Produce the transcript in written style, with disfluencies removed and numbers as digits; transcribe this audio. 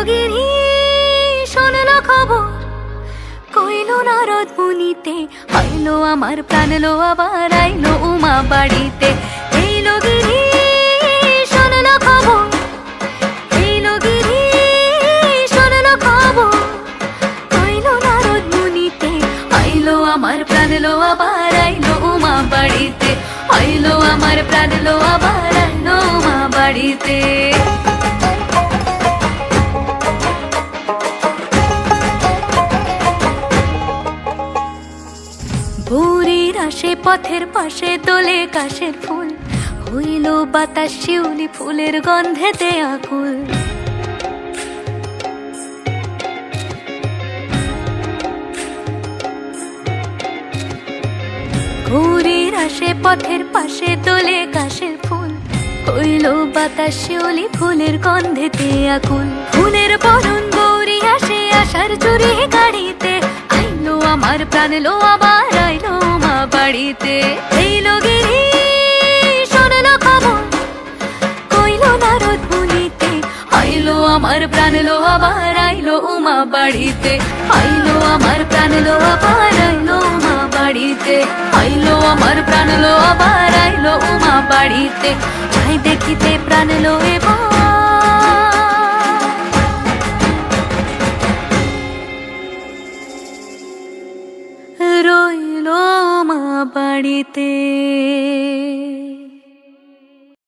গিরি শোনলো খবর, কইলো নারদ মুনিতে, আইলো আমার প্রাণ লো আবার আইলো উমা বাড়িতে। এইলো গিরি শোনলো খবর, এইলো গিরি শোনলো খবর, কইলো নারদ মুনিতে, আইলো আমার প্রাণ লো আবার আইলো উমা বাড়িতে, আইলো আমার প্রাণ লো আবার আইলো উমা বাড়িতে। ভোরের আসে পথের পাশে দোলে কাশের ফুল, হইল বাতাস শিউলি ফুলের গন্ধেতে আকুল। ভোরের আসে পথের পাশে দোলে কাশের ফুল, হইল বাতাস শিউলি ফুলের গন্ধেতে আকুল। ফুলের বরণ গৌরী আসে আশার চুরি গাড়িতে, আইলো আমার প্রাণ লো আবার আইলো মা বাড়িতে। এইলো গিরি শোনলো খবর, কইলো নারদ মুনিতে, আইলো আমার প্রাণ লো আবার আইলো উমা বাড়িতে, আইলো আমার প্রাণ লো আবার আইলো উমা বাড়িতে, আইলো আমার প্রাণ লো আবার আইলো উমা বাড়িতে। যাই দেখিতে প্রাণ লো